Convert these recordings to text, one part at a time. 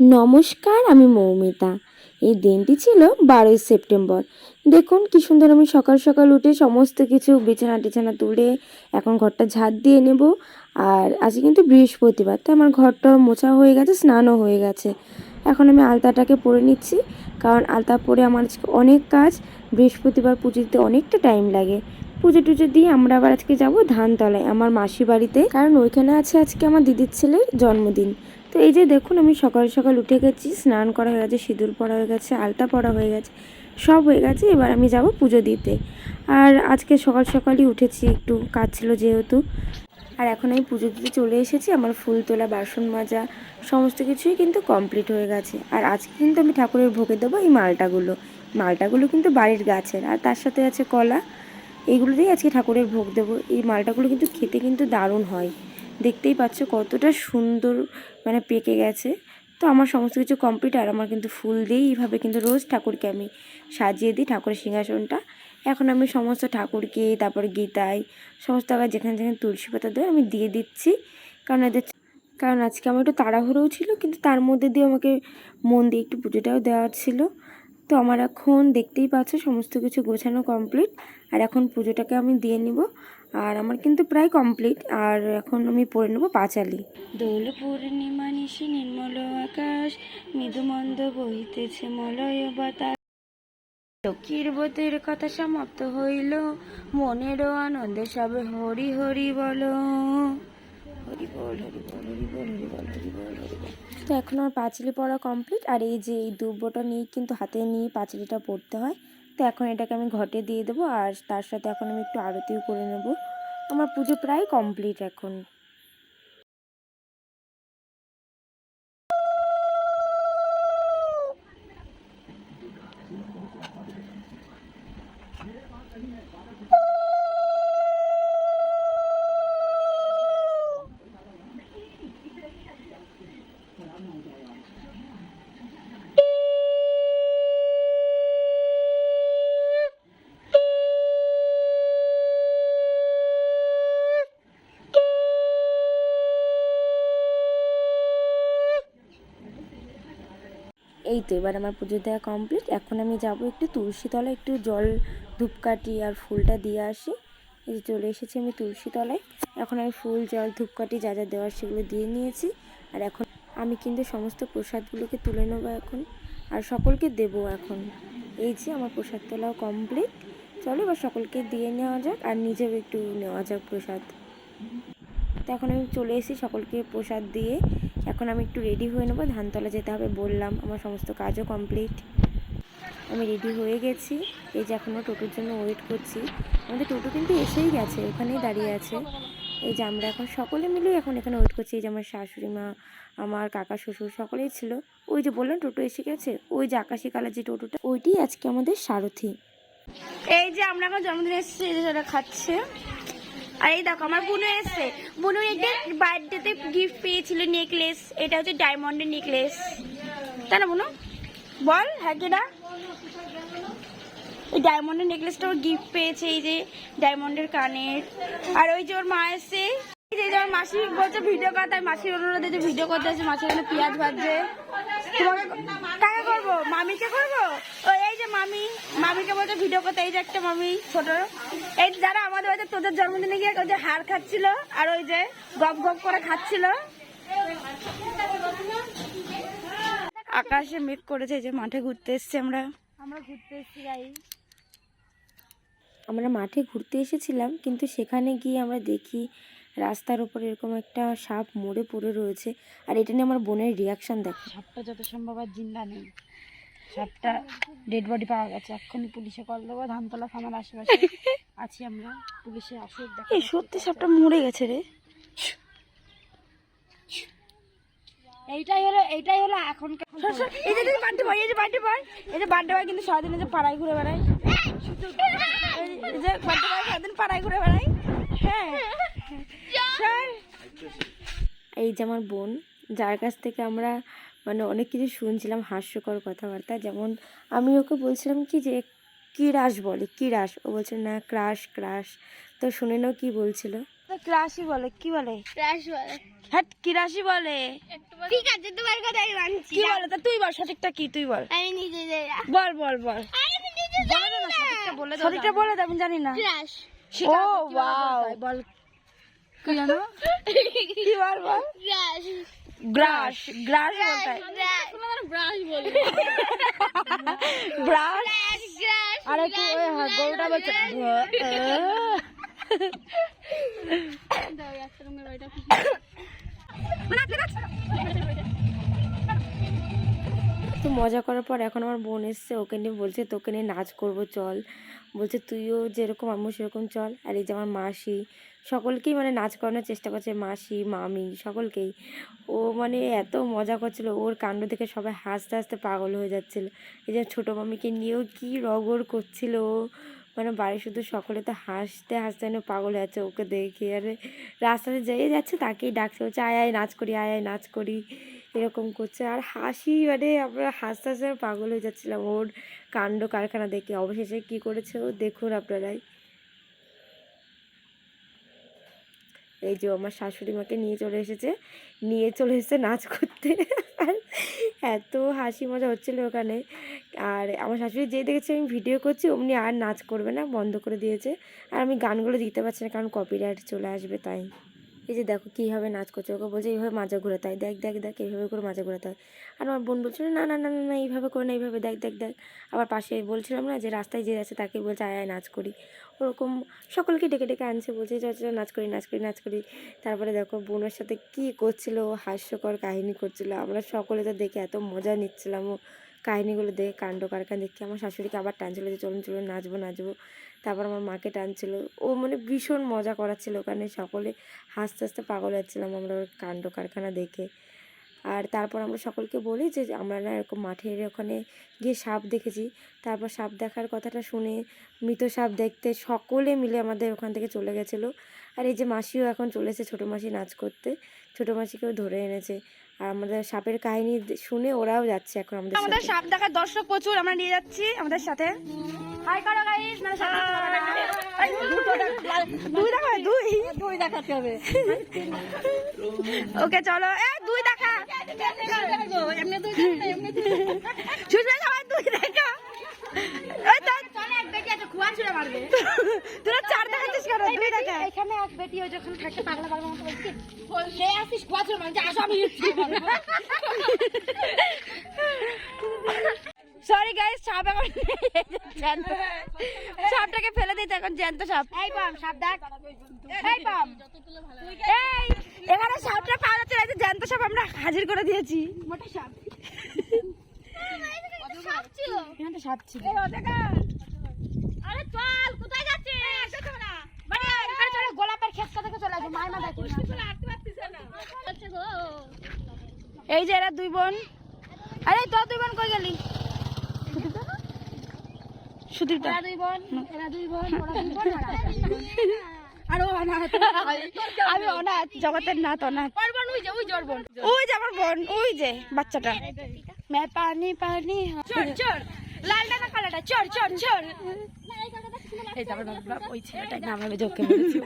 নমস্কার, আমি মৌমিতা। এই দিনটি ছিল 12ই সেপ্টেম্বর। দেখুন কি সুন্দর, আমি সকাল সকাল উঠে সমস্ত কিছু বিছানা টিছানা তুলে এখন ঘরটা ঝাড় দিয়ে নেব। আর আজকে কিন্তু বৃহস্পতিবার, তো আমার ঘরটা মোছা হয়ে গেছে, স্নানও হয়ে গেছে। এখন আমি আলতাটাকে পরে নিচ্ছি, কারণ আলতা পরে আমার আজকে অনেক কাজ। বৃহস্পতিবার পুজো দিতে অনেকটা টাইম লাগে। পুজো টুজো দিয়ে আমরা আবার আজকে যাব ধানতলায় আমার মাসি বাড়িতে, কারণ ওইখানে আছে আজকে আমার দিদির ছেলের জন্মদিন। তো এই যে দেখুন, আমি সকাল সকাল উঠে গেছি, স্নান করা হয়ে গেছে, সিঁদুর পরা হয়ে গেছে, আলতা পরা হয়ে গেছে, সব হয়ে গেছে। এবার আমি যাব পুজো দিতে। আর আজকে সকাল সকালই উঠেছি, একটু কাজ ছিল যেহেতু। আর এখন আমি পুজো দিতে চলে এসেছি। আমার ফুল তোলা, বাসন মাজা সমস্ত কিছুই কিন্তু কমপ্লিট হয়ে গেছে। আর আজকে কিন্তু আমি ঠাকুরের ভোগে দেবো এই মালটাগুলো কিন্তু বাড়ির গাছের, আর তার সাথে আছে কলা। এইগুলো দিয়েই আজকে ঠাকুরের ভোগ দেবো। এই মালটাগুলো কিন্তু খেতে কিন্তু দারুণ হয়। দেখতেই পাচ্ছ কতটা সুন্দর, মানে পেকে গেছে। তো আমার সমস্ত কিছু কমপ্লিট। আর আমার কিন্তু ফুল দিয়েই এইভাবে কিন্তু রোজ ঠাকুরকে আমি সাজিয়ে দিই, ঠাকুরের সিংহাসনটা। এখন আমি সমস্ত ঠাকুরকে, তারপরে গীতায় সমস্ত আবার যেখানে যেখানে তুলসী পাতা দেয় আমি দিয়ে দিচ্ছি। কারণ আজকে আমার একটু তাড়াহুড়োও ছিল, কিন্তু তার মধ্যে দিয়ে আমাকে মন দিয়ে একটু পুজোটাও দেওয়ার ছিল। তো আমার এখন দেখতেই পাচ্ছ সমস্ত কিছু গোছানো কমপ্লিট। আর এখন পুজোটাকে আমি দিয়ে নিব। আর আমার কিন্তু প্রায় কমপ্লিট। আর এখন আমি পড়ে নেবো পাঁচালি। দোল পূর্ণিমা নিশি নির্মল আকাশ, মৃদুমন্দ বহিতেছে মলয় বাতাস। লক্ষ্মীর ব্রতের কথা সমাপ্ত হইল, মনেরও আনন্দে সবে হরি হরি বলো। হরি বল, হরি বল, হরি বল, হরি বল, হরি বল, হরি বল। তো এখন আমার পাঁচিলি পড়া কমপ্লিট। আর এই যে এই দুব্বটা নিয়ে কিন্তু হাতে নিয়ে পাঁচিলিটা পড়তে হয়। তো এখন এটাকে আমি ঘটে দিয়ে দেবো। আর তার সাথে এখন আমি একটু আরতিও করে নেব। আমার পুজো প্রায় কমপ্লিট এখন। এই তো এবার আমার পুজো দেওয়া কমপ্লিট। এখন আমি যাব একটু তুলসী তলায়, একটু জল, ধূপকাঠি আর ফুলটা দিয়ে আসি। এই যে চলে এসেছি আমি তুলসী তলায়। এখন আমি ফুল, জল, ধূপকাঠি যা যা দেওয়ার সেগুলো দিয়ে নিয়েছি। আর এখন আমি কিন্তু সমস্ত প্রসাদগুলোকে তুলে নেবো এখন, আর সকলকে দেবো এখন। এই যে আমার প্রসাদ তোলাও কমপ্লিট। চলো এবার সকলকে দিয়ে নেওয়া যাক, আর নিজেও একটু নেওয়া যাক প্রসাদ। তো এখন আমি চলে এসেছি সকলকে প্রসাদ দিয়ে। এখন আমি একটু রেডি হয়ে নেবো, ধানতলা যেতে হবে বললাম। আমার সমস্ত কাজও কমপ্লিট, আমি রেডি হয়ে গেছি। এই যে এখনও টোটোর জন্য ওয়েট করছি। আমাদের টোটো কিন্তু এসেই গেছে, ওখানেই দাঁড়িয়ে আছে। এই যে আমরা এখন সকলে মিলে এখন এখানে ওয়েট করছি। এই যে আমার শাশুড়ি মা, আমার কাকা শ্বশুর সকলেই ছিল। ওই যে বললাম টোটো এসে গেছে, ওই যে আকাশি কালার যে টোটোটা, ওইটাই আজকে আমাদের সারথি। এই যে আমরা এখন জন্মদিন এসেছি, এই যে যারা খাচ্ছে। আর এই দেখো আমার বোনও এসছে। বোনও একটা বার্থডেতে গিফট পেয়েছিল, নেকলেস। এটা হচ্ছে ডায়মন্ডের নেকলেস, তাই না বোনু? বল হ্যাঁ কি না? এই ডায়মন্ডের নেকলেসটা ওর গিফট পেয়েছে, এই যে ডায়মন্ডের কানের। আর ওই যে ওর মা এসছে, এই যে ওর মাসি বলছে ভিডিও কর, তাই মাসির অনুরোধে যে ভিডিও করতে আছে। মাসি এখানে পেঁয়াজ ভাজছে। তোমাকে কাকে করবো? মামিকে করবো? এই যে মামিকে বলছে ভিডিও করতে। এই যে একটা মামি ছোট, এই যারা আমাদের বাড়িতে তোদের জন্মদিনে গিয়ে ওই যে হাড় খাচ্ছিল, আর ওই যে গপ গপ করে খাচ্ছিল। আকাশে মেঘ করেছে, যে মাঠে ঘুরতে এসছি আমরা ঘুরতে এসছি গাই। আমরা মাঠে ঘুরতে এসেছিলাম, কিন্তু সেখানে গিয়ে আমরা দেখি রাস্তার উপর এরকম একটা সাপ মরে পড়ে রয়েছে। আর এটা নিয়ে আমার বোনের রিয়াকশন দেখো। সাপটা যত সম্ভব আর জিন্দা নেই, সাপটা ডেড বডি পাওয়া গেছে। এক্ষুনি পুলিশে কল দেবো। ধানতলা থানার আশেপাশে আছি আমরা, পুলিশে আসুক। এই সত্যি সাপটা মরে গেছে রে। এইটাই হলো এখনকার। এই যে বান্টি ভাই, এই যে বান্টি ভাই, এই যে বান্টি ভাই কিন্তু সারাদিন যে পাড়ায় ঘুরে বেড়ায়। এই যে বান্টি ভাই সারাদিন পাড়ায় ঘুরে বেড়ায়। হ্যাঁ, এই যে আমার বোন, যার কাছ থেকে আমরা মানে অনেক কিছু শুনছিলাম, হাস্যকর কথাবার্তা। যেমন আমি ওকে বলছিলাম কি যে কি রাস বলে, কি রাস? ও বলছে না ক্রাশ ক্রাশ। তো শুনে নাও কি বলছিল। কি রাশি বলে? কি বলে? রাশ বলে। হ্যাঁ, কি রাশি বলে? ঠিক আছে, তোমার কথাই মানছি। কি বলে? তা তুই বল, সঠিকটা কি তুই বল। আমি নিজে যাই না। বল বল বল। আমি নিজে যাই না। সঠিকটা বলে দে, আমি জানি না। রাশ। ও ওয়াও, বল কি জানো? কি বল বল? রাশ। গ্রাস, গ্রাস বলতে হয়। ব্রাশ বলে। ব্রাশ। রাশ, গ্রাস। আরে তুই ওই গরুটা বলছে। দাও একটা রঙের ওইটা। তো মজা করার পর এখন আমার বোন এসছে, ওকে নিয়ে বলছে তোকে নিয়ে নাচ করবো চল। বলছে তুইও যেরকম আমিও সেরকম চল। আর এই যে আমার মাসি, সকলকেই মানে নাচ করানোর চেষ্টা করছে, মাসি মামি সকলকেই। ও মানে এত মজা করছিল, ওর কাণ্ড দেখে সবাই হাসতে হাসতে পাগল হয়ে যাচ্ছিল। এই যে ছোটো মামিকে নিয়েও কি রগড় করছিল ও, মানে বাড়ি শুধু সকলে তো হাসতে হাসতে যেন পাগল হয়ে যাচ্ছে ওকে দেখে। আর রাস্তাতে যেয়ে যাচ্ছে তাকেই ডাকছে, বলছে আয় আয় নাচ করি, আয় আয় নাচ করি, এরকম করছে। আর হাসি মানে আমরা হাসতে হাসতে পাগল হয়ে যাচ্ছিলাম ওর কাণ্ড কারখানা দেখে। অবশেষে কি করেছে ও দেখুন আপনারাই। এই যে আমার শাশুড়ি মাকে নিয়ে চলে এসেছে নাচ করতে। আর এত হাসি মজা হচ্ছিল ওখানে। আর আমার শাশুড়ি যেই দেখেছে আমি ভিডিও করছি অমনি আর নাচ করবে না, বন্ধ করে দিয়েছে। আর আমি গানগুলো দিতে পারছি না কারণ কপিরাইট চলে আসবে তাই। এই যে দেখো কীভাবে নাচ করছে, ওকে বলছে এইভাবে মাজা ঘোরাতে হয়, দেখ দেখ দেখ এইভাবে করে মাজা ঘোরাতে হয়। আর আমার বোন বলছিল না না না না না এইভাবে করে না, এইভাবে দেখ দেখ দেখ। আবার পাশে বলছিলাম না যে রাস্তায় যে আছে তাকে বলছে আয় আয় নাচ করি। ওরকম সকলকে ডেকে ডেকে আনছে, বলছে নাচ করি নাচ করি নাচ করি। তারপরে দেখো বোনের সাথে কী করছিল, হাস্যকর কাহিনী করছিল। আমরা সকলে তো দেখে এত মজা নিচ্ছিলাম ও কাহিনিগুলো দেখে, কাণ্ড কারখানা দেখে। আমার শাশুড়িকে আবার টানছিল যে চলুন চলুন নাচবো নাচবো। তারপর আমার মাকে টানছিল, ও মানে ভীষণ মজা করাচ্ছিল ওখানে। সকলে হাসতে হাসতে পাগল হচ্ছিলাম আমরা ওর কাণ্ড কারখানা দেখে। আর তারপর আমরা সকলকে বলি যে আমরা না এরকম মাঠের ওখানে গিয়ে সাপ দেখেছি। তারপর সাপ দেখার কথাটা শুনে মৃত সাপ দেখতে সকলে মিলে আমাদের ওখান থেকে চলে গেছিলো। আর এই যে মাসিও এখন চলেছে, ছোটো মাসি নাচ করতে, ছোটো মাসিকেও ধরে এনেছে। আর আমাদের সাপের কাহিনী শুনে ওরাও যাচ্ছে এখন আমাদের সাথে। আমাদের সাপ দেখার দর্শক প্রচুর, আমরা নিয়ে যাচ্ছি আমাদের সাথে। হাই করো গাইস, মানে সাপ দুই দেখাতে হবে। ওকে চলো, দুই দেখা এমনি দুই দেখা। তোরা চার দেখাচ্ছিস কেন? দুই দেখা। এখানে এক বেটি ওই যখন থাকে পাগলা পাগলা মতো বলছি সে আসিস কুয়াচুর মানে আসো আমি সরি গাইস, সাপ এখন জ্যান্ত, সাপটাকে ফেলে দিতে এখন জ্যান্ত সাপ। এই পাম সাপ দেখ, এই পাম এই এখানে সাপটা পাওয়া যাচ্ছে না, জ্যান্ত সাপ আমরা হাজির করে দিয়েছি। মোটা সাপ সাপ ছিল, এখানে সাপ ছিল। আরে চল কোথায় যাচ্ছিস? মানে এখানে চলে গোলাপের ক্ষেত থেকে চলে আসো মায়ের মা দেখি আটতে পারছিস না। আচ্ছা গো, এই যে এরা দুই বোন। আরে তোর দুই বোন কই গেলি? সুদীপটা এরা দুই বোন ওরা দুই বোন আর ও অনাথ। আমি অনাথ, জগতের নাথ অনাথ। পারবান ওই যে ওই জোর বোন ওই যে আমার বোন, ওই যে বাচ্চাটা। মে পানি পানি চল চল লাল টাকা কালাটা চল চল চল। এই যে আমার ওই ছেলেটাই নাম আমি জোকে বলেছি।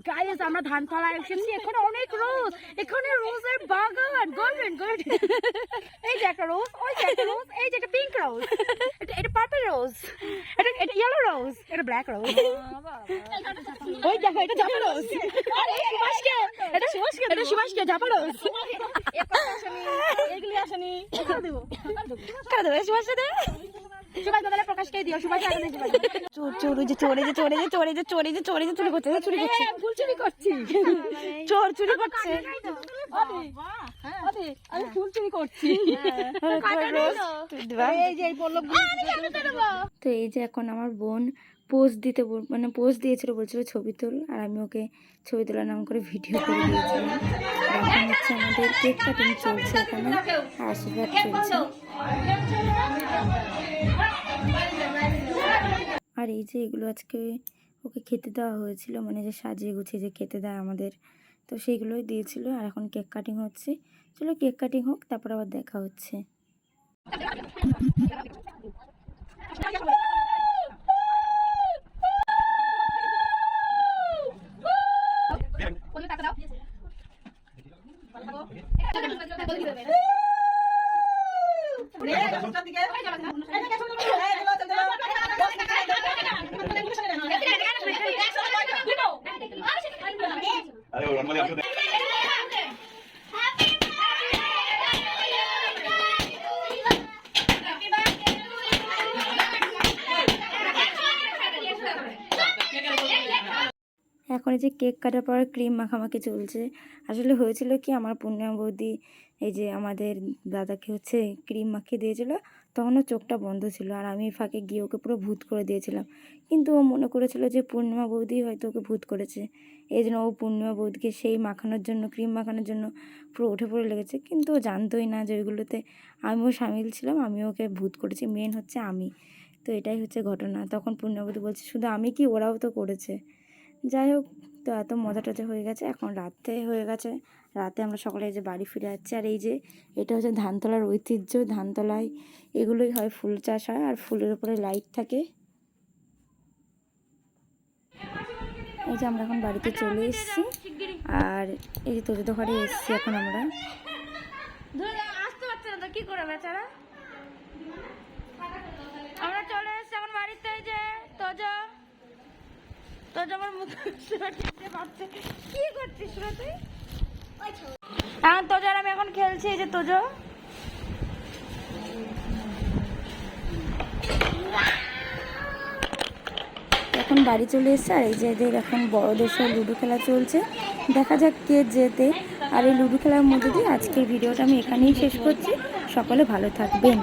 গাইস আমরা ধানতলা এসেছি, এখানে অনেক রোজ, এখানে রোজের বাগান, গোল্ডেন গোল্ডেন। এই যে একটা রোজ, ওই যে একটা রোজ, এই যে একটা পিঙ্ক রোজ, এটা পার্পল রোজ, এটা ইয়েলো রোজ, এটা ব্ল্যাক রোজ। ওই দেখো এটা জাপা রোজ। আরে সুভাষকে, এটা সুভাষকে জাপা রোজ। এগুলি আসেনি, কারা দেবো সুভাষকে দে। সুভাষ দাদা প্রকাশকে দিও, সুভাষ আগে দেবে। চোর চোর ওই যে চোরে যে চোরে যে চোরে যে চোরে যে চোরে যে চুরি করছে, চুরি করছে, ফুল চুরি করছি। চোর চুরি করছে, আমি ফুল চুরি করছি। তো এই যে এখন আমার বোন পোজ দিতে মানে পোজ দিয়েছিল, বলছিল ছবি তুল, আর আমি ওকে ছবি তোলার নাম করে ভিডিও করে দিয়েছিলাম। এখন হচ্ছে আমাদের কেক কাটিং চলছে এখানে, আশীর্বাদ চলছে। আর এই যে এগুলো আজকে ওকে খেতে দেওয়া হয়েছিল, মানে যে সাজিয়ে গুছিয়ে যে খেতে দেয় আমাদের, তো সেইগুলোই দিয়েছিল। আর এখন কেক কাটিং হচ্ছে, চলো কেক কাটিং হোক, তারপর আবার দেখা হচ্ছে। এখন এই যে কেক কাটার পর ক্রিম মাখামাখি চলছে। আসলে হয়েছিল কি, আমার পূর্ণিমা বৌদি এই যে আমাদের দাদাকে হচ্ছে ক্রিম মাখিয়ে দিয়েছিল, তখন ওর চোখটা বন্ধ ছিল, আর আমি ফাঁকে গিয়ে ওকে পুরো ভূত করে দিয়েছিলাম। কিন্তু ও মনে করেছিল যে পূর্ণিমা বৌদি হয়তো ওকে ভূত করেছে, এই জন্য ও পূর্ণিমা বৌদিকে সেই মাখানোর জন্য, ক্রিম মাখানোর জন্য পুরো উঠে পড়ে লেগেছে। কিন্তু ও জানতোই না যে ওইগুলোতে আমিও সামিল ছিলাম, আমিও ওকে ভূত করেছি, মেন হচ্ছে আমি। তো এটাই হচ্ছে ঘটনা। তখন পূর্ণিমা বৌদি বলছে শুধু আমি কি, ওরাও তো করেছে। যাই হোক, তো এত মজা টজা হয়ে গেছে। এখন রাতে হয়ে গেছে, রাতে আমরা সকালে এই যে বাড়ি ফিরে যাচ্ছি। আর এই যে এটা হচ্ছে ধানতলার ঐতিহ্য, ধানতলায় এগুলোই হয়, ফুল চাষ হয় আর ফুলের উপরে লাইট থাকে। এই যে আমরা এখন বাড়িতে চলে এসেছি, আর এই যে তোজো ঘরে এসেছি এখন আমরা। আসতে পারছে না তো কি করে বেচারা। আমরা চলে এসেছি এখন বাড়িতে। যে তোজো আমার মুখ পারছে। কি করছিস রে তুই? এখন তোজো আর আমি এখন খেলছি। এই যে তোজো এখন বাড়ি চলে এসেছে, আর এই যে এদের এখন বড়দের সব লুডো খেলা চলছে, দেখা যাক কে জেতে। আর এই লুডো খেলার মধ্যে দিয়ে আজকের ভিডিওটা আমি এখানেই শেষ করছি। সকলে ভালো থাকবেন।